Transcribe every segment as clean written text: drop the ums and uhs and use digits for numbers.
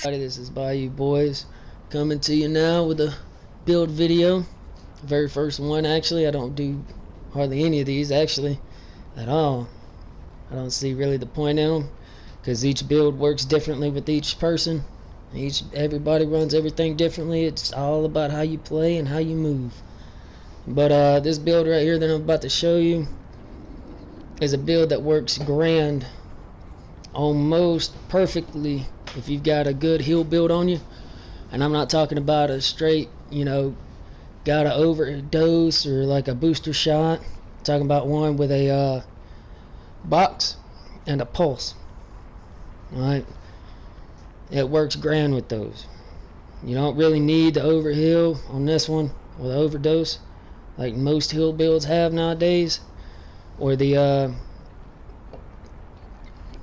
This is Bayou Boys coming to you now with a build video. Very first one, actually. I don't do hardly any of these actually at all. I don't see really the point in them because each build works differently with each person. Everybody runs everything differently. It's all about how you play and how you move. But this build right here that I'm about to show you is a build that works grand, almost perfectly, if you've got a good heal build on you. And I'm not talking about a straight, got an overdose or like a booster shot. I'm talking about one with a box and a pulse. Alright, it works grand with those. You don't really need the overheal on this one with overdose like most heal builds have nowadays, or the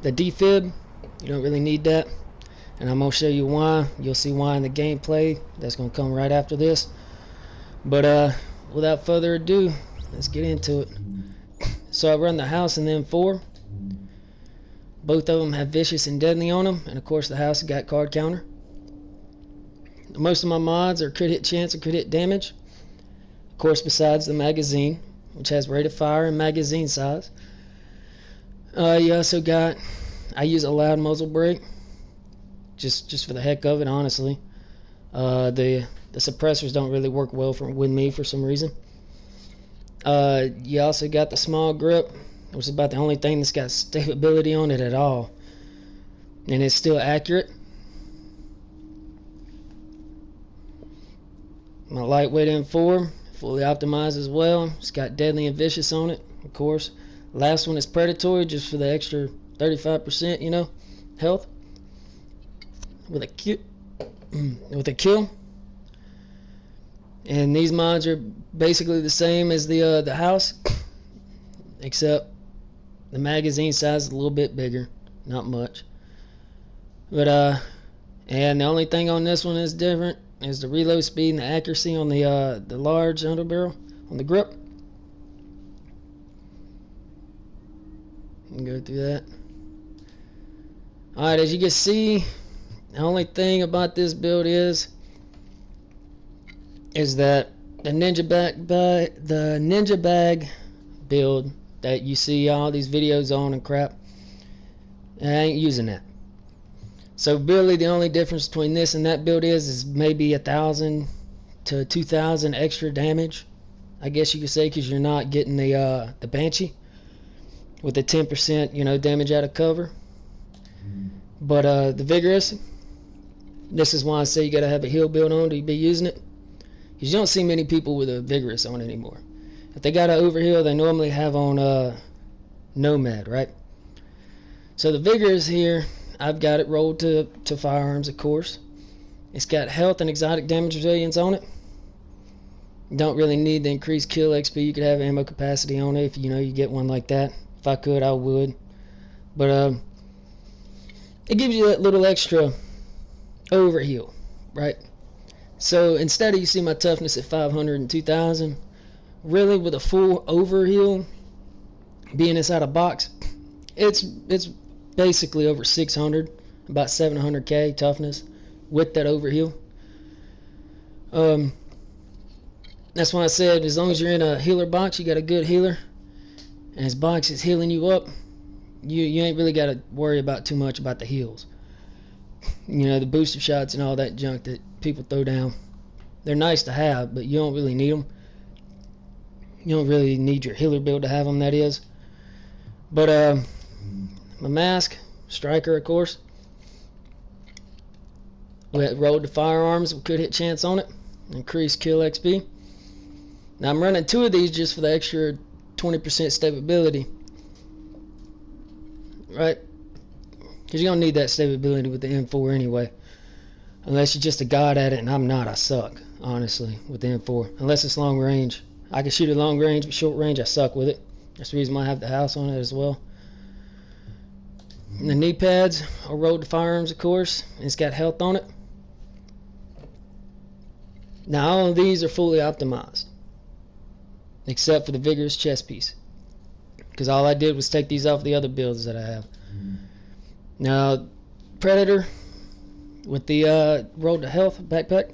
defib. You don't really need that, and I'm gonna show you why. You'll see why in the gameplay that's gonna come right after this. But without further ado, let's get into it. So I run the house and then 4. Both of them have vicious and deadly on them, and of course the house got card counter. Most of my mods are crit hit chance and crit hit damage, of course, besides the magazine, which has rate of fire and magazine size. You also got, I use a loud muzzle brake just for the heck of it, honestly. The suppressors don't really work well with me for some reason. You also got the small grip, which is about the only thing that's got stability on it at all, and it's still accurate. My lightweight M4, fully optimized as well. It's got deadly and vicious on it, of course. Last one is predatory, just for the extra 35%, health with a kill. And these mods are basically the same as the house, except the magazine size is a little bit bigger, not much. But and the only thing on this one is different is the reload speed and the accuracy on the large underbarrel on the grip. And go through that. Alright, as you can see, the only thing about this build is that the ninja bag build that you see all these videos on and crap, I ain't using that. So really the only difference between this and that build is maybe 1,000 to 2,000 extra damage, I guess you could say, because you're not getting the Banshee with the 10% damage out of cover. But the Vigorous, this is why I say you gotta have a heal build on to be using it, because you don't see many people with a Vigorous on anymore. If they got an Overheal, they normally have on Nomad, right? So the Vigorous here, I've got it rolled to firearms, of course. It's got health and exotic damage resilience on it. You don't really need the increased kill XP. You could have ammo capacity on it if you get one like that. If I could, I would. But it gives you that little extra overheal, right? So instead of, you see my toughness at 500 and 2000, really with a full overheal being inside a box, it's basically over 600, about 700k toughness with that overheal. That's why I said, as long as you're in a healer box, you got a good healer, and his box is healing you up, you ain't really got to worry about too much about the heals. The booster shots and all that junk that people throw down, they're nice to have, but you don't really need them. You don't really need your healer build to have them, that is. But my mask, striker, of course. We rolled the firearms with crit hit chance on it, increased kill XP. Now I'm running 2 of these just for the extra 20% stability, right? Because you don't need that stability with the M4 anyway, unless you're just a god at it, and I'm not. I suck, honestly, with the M4, unless it's long range. I can shoot at long range, but short range I suck with it. That's the reason why I have the house on it as well. And the knee pads are rolled to firearms, of course, and it's got health on it. Now all of these are fully optimized, except for the Vigorous chest piece, because all I did was take these off the other builds that I have. Now Predator, with the road to health backpack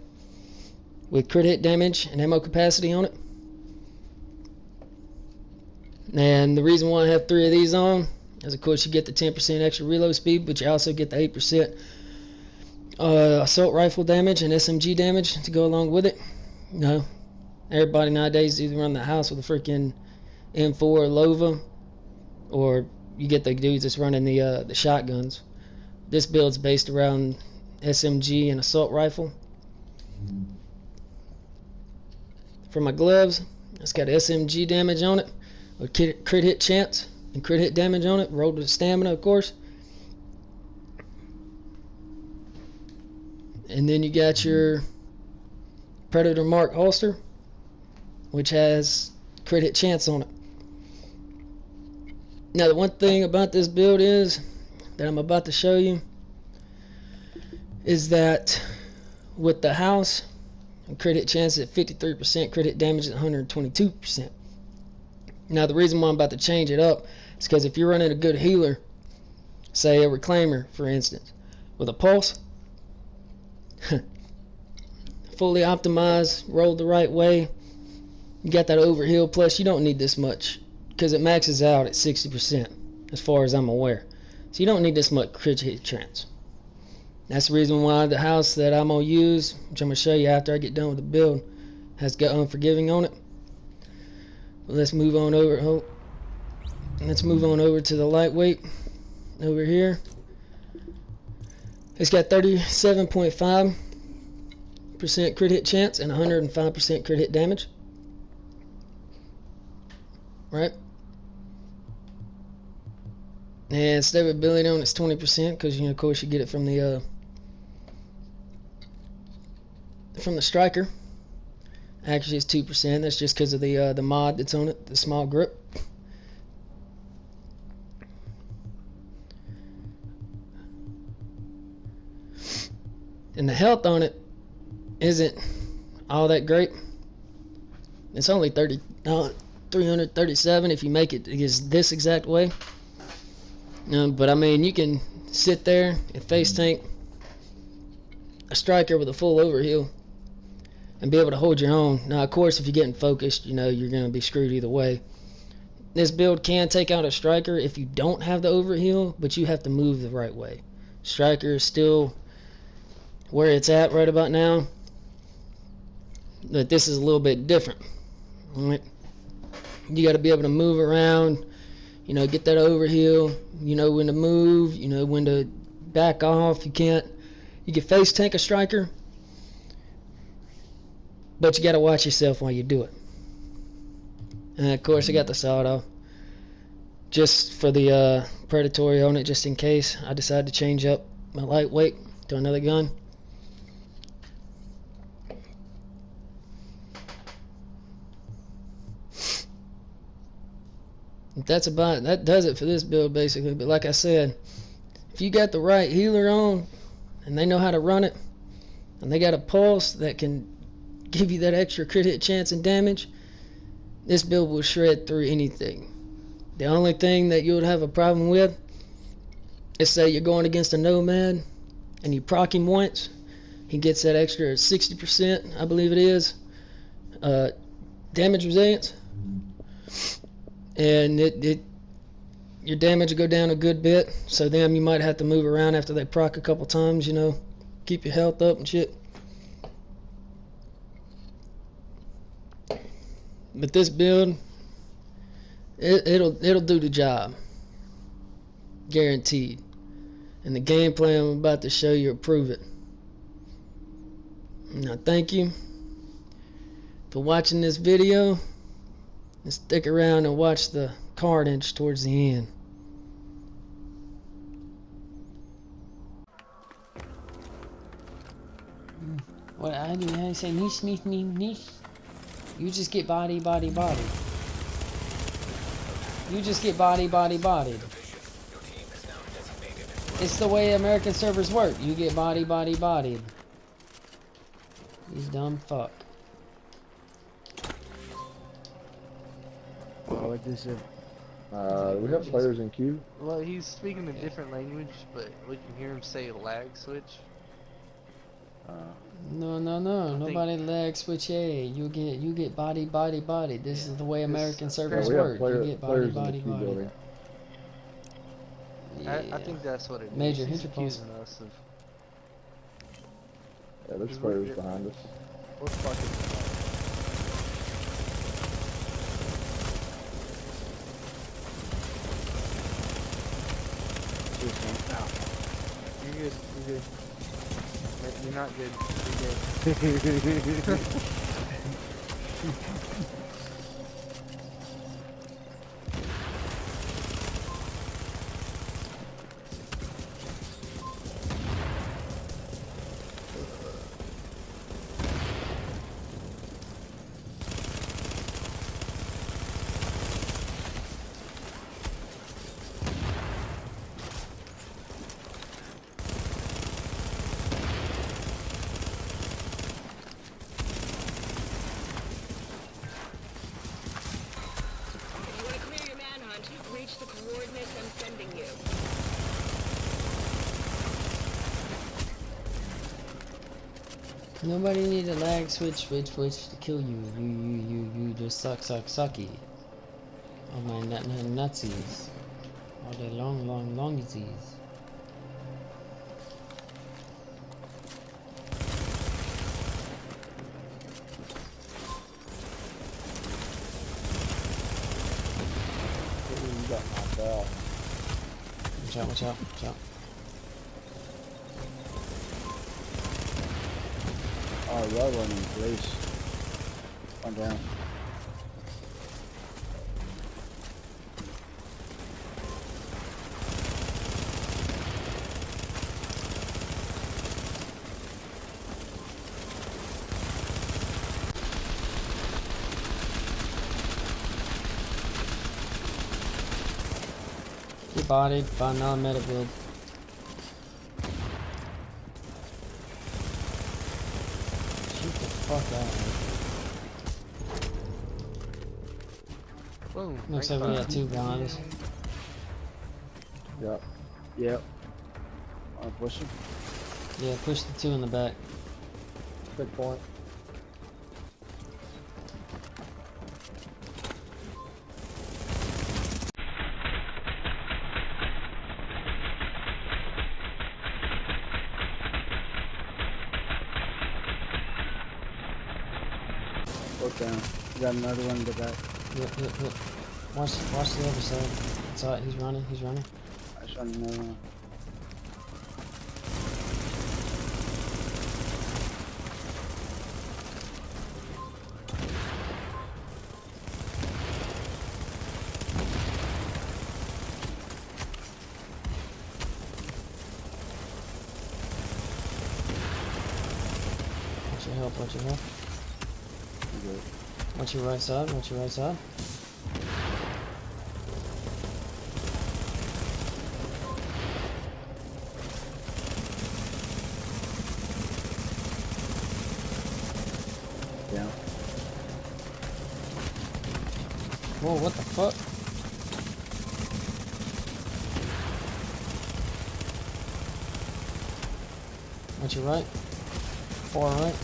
with crit hit damage and ammo capacity on it. And the reason why I have 3 of these on is, of course, you get the 10% extra reload speed, but you also get the 8% assault rifle damage and SMG damage to go along with it. You know, everybody nowadays either run the house with a freaking M4 or Lova, or you get the dudes that's running the shotguns. This build's based around SMG and assault rifle. For my gloves, it's got SMG damage on it, with crit hit chance and crit hit damage on it, rolled with stamina, of course. And then you got your Predator Mark holster, which has crit hit chance on it. Now, the one thing about this build is that I'm about to show you is that with the house, crit hit chance at 53%, crit hit damage at 122%. Now, the reason why I'm about to change it up is because if you're running a good healer, say a reclaimer, for instance, with a pulse, fully optimized, rolled the right way, you got that overheal, plus you don't need this much because it maxes out at 60% as far as I'm aware. So you don't need this much crit hit chance. That's the reason why the house that I'm going to use, which I'm going to show you after I get done with the build, has got Unforgiving on it. But let's move on over. Oh, let's move on over to the lightweight over here. It's got 37.5% crit hit chance and 105% crit hit damage. Right? And stability on it's 20% because, you know, of course, you get it from the striker. Actually, it's 2%. That's just because of the mod that's on it, the small grip. And the health on it isn't all that great. It's only 337 if you make it this exact way. But I mean, you can sit there and face tank a striker with a full overheal and be able to hold your own. Now, of course, if you're getting focused, you know, you're going to be screwed either way. This build can take out a striker if you don't have the overheal, but you have to move the right way. Striker is still where it's at right about now, but this is a little bit different. All right? You got to be able to move around, you know, get that overheal, you know when to move, you know when to back off. You can face tank a striker, but you got to watch yourself while you do it. And of course, I got the sawed-off just for the predatory on it, just in case I decide to change up my lightweight to another gun. That does it for this build basically. But like I said, if you got the right healer on and they know how to run it and they got a pulse that can give you that extra crit hit chance and damage, this build will shred through anything. The only thing that you would have a problem with is, say you're going against a nomad and you proc him once, he gets that extra 60%, I believe it is, damage resilience. And your damage will go down a good bit, so then you might have to move around after they proc a couple times, you know, keep your health up and shit. But this build, it'll do the job, guaranteed. And the gameplay I'm about to show you will prove it. Now, thank you for watching this video. And stick around and watch the carnage towards the end. What I do? I say niche. You just get body. You just get body. It's the way American servers work. You get body. These dumb fuck. Like this shit. We have players in queue. Well, he's speaking a different language, but we can hear him say lag switch. No, nobody lag switch A. You get body. This is the way American servers we have work. You get body. players in the key building. Yeah. I think that's what it is. Major He's interpose. accusing us of. Yeah, there's players behind us. We're fucking. You're good. You're not good. You're good. Reach the coordinates I'm sending you. Nobody need a lag switch to kill you. You just sucky. Oh my nutsies. All day longies. You got knocked out. Watch out. Oh, y'all running place. One down. Get bodied by another meta build. Shoot the fuck out of Boom. me. Looks like we got two behind us. Yep. I'm pushing. Yeah, push the two in the back. Big point. Look down. You got another one in the back. Yep. Watch the other side. It's alright, he's running. I shot another one. Watch your help. Good. Watch your right side. Yeah. Whoa, what the fuck? Watch your right. Far right.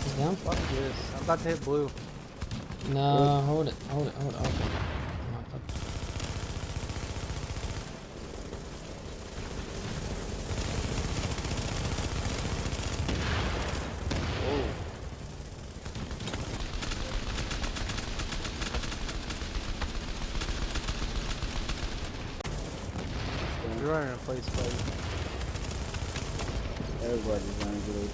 He's down? Fuck this. I'm about to hit blue. No, hold it. Okay. You're running a place, buddy. Everybody's running blue.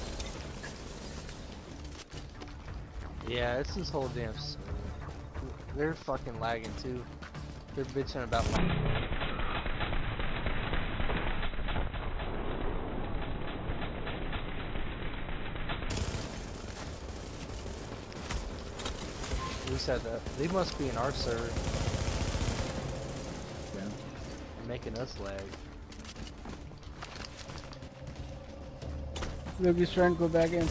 Yeah, it's this whole damn. They're fucking lagging too. They're bitching about lag. Who said that? They must be in our server. Yeah. Making us lag. Look, he's trying to go back in.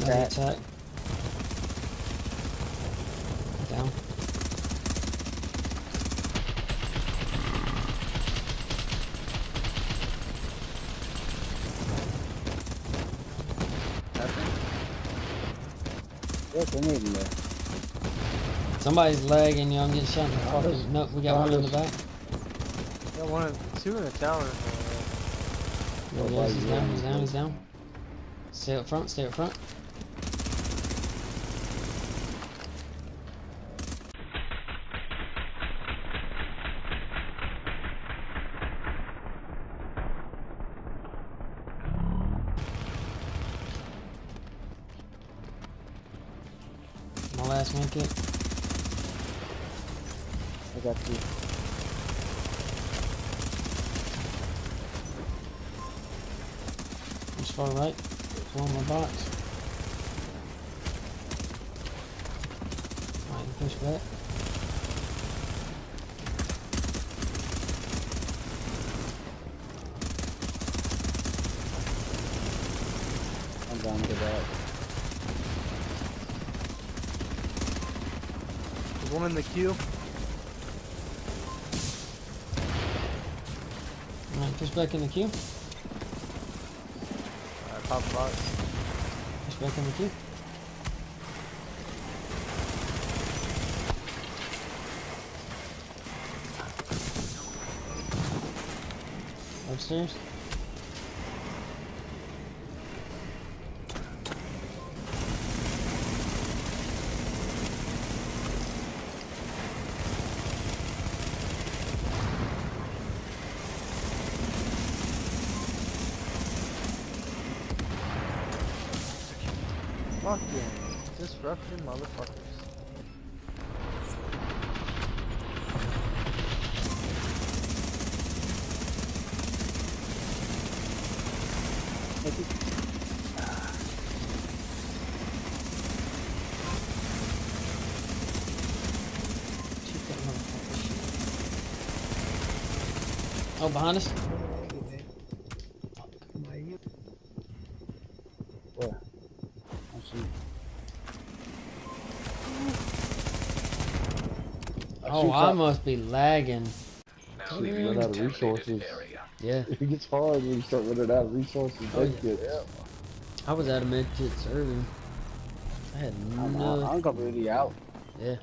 Attack. Attack. Down. Yes, I need him there. Somebody's lagging, you know, I'm getting shot in the fucking... No, we got one in the back. Got two in the tower. There he is, he's down, he's down, he's down. Stay up front, stay up front. My last one kit. I got you. Just far right. It's on my box. Alright, push back. I'm down to that. There's one in the queue. Alright, push back in the queue. Top box. Push back in the queue. Upstairs. Fucking disruption motherfuckers. Shoot that motherfucker. Oh, behind us. Where? I see. Oh, I must be lagging. Now You leaving run the out of resources. contaminated area. Yeah, It gets hard when you start running out of resources. Oh, That yeah. gets. I was out of med kits earlier. I had no. I'm completely out. Yeah.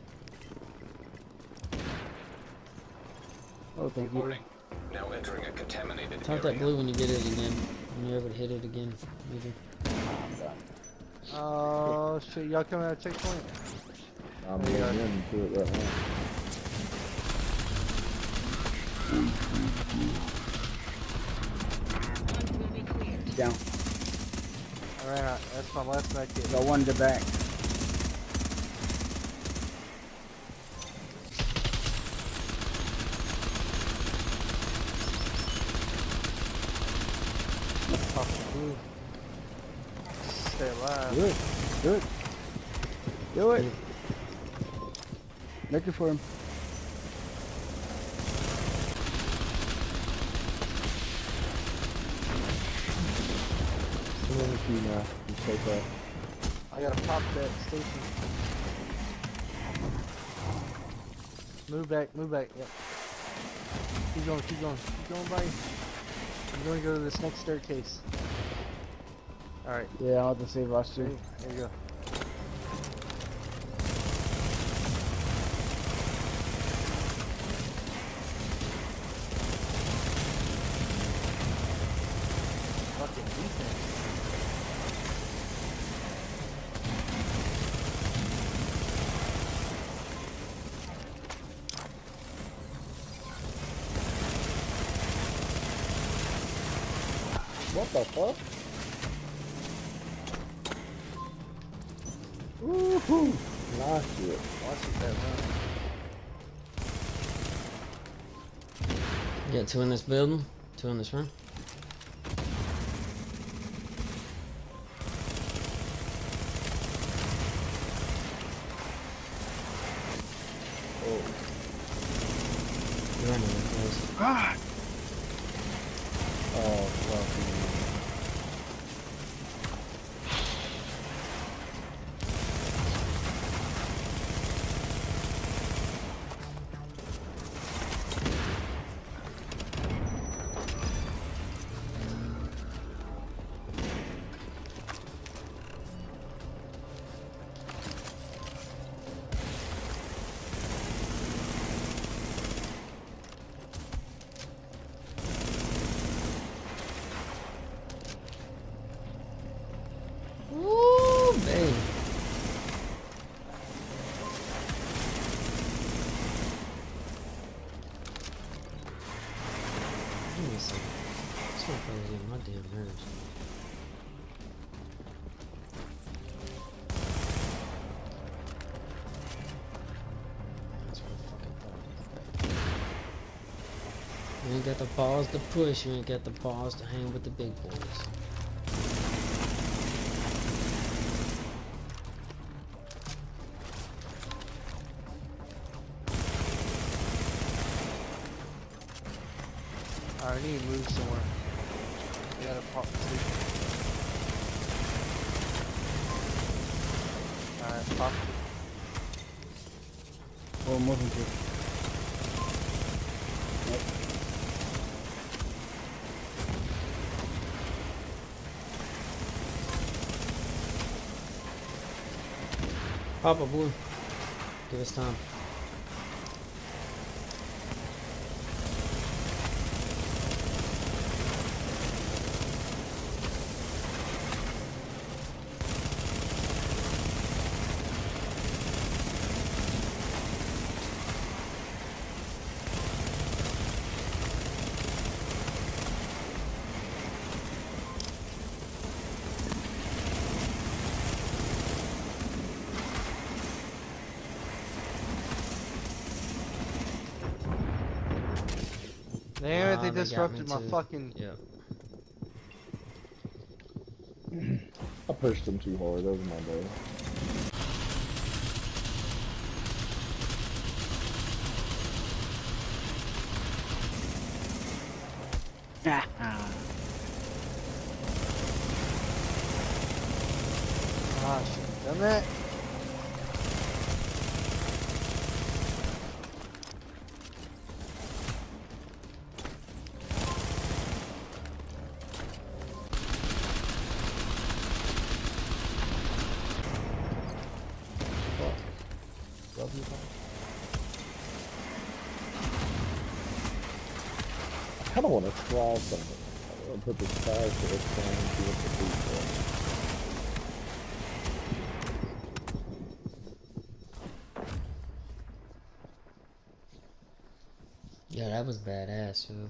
Oh, thank you. Warning. Now entering a contaminated Tap area. that blue when you get it again. When you're able to hit it again. Maybe. I'm done. Oh shit, y'all coming out of checkpoint? I'm There you going go. into it right now. Front will be cleared. Down. Alright, that's my last med kit. Got one in the back. Pop the blue. Stay alive. Do it. Do it. Do it. Make it for him. I'm over to you now. You stay fast. I gotta pop that station. Move back, yep. Keep going, buddy. I'm gonna go to this next staircase. Alright, Yeah, I'll have to save us there too. you go. Fucking defense. What the fuck? Woohoo! Nice shit. Watch it, that run. You got two in this building, two in this room. Oh. You're running in place. God! Oh, fuck. ain't got the balls to push, you ain't got the balls to hang with the big boys. I need to move somewhere. I gotta pop the sleep. Alright, pop. Oh, I'm moving to. Papa Blue. Give us time. Damn it, they They got me disrupted my too. fucking. Yep. I pushed them too hard. That was my bad. Ah, shit. Done that? Love you, Pop. I kind of want to try something. I want to put this fire to this thing and see what the beat Yeah, that was badass, too.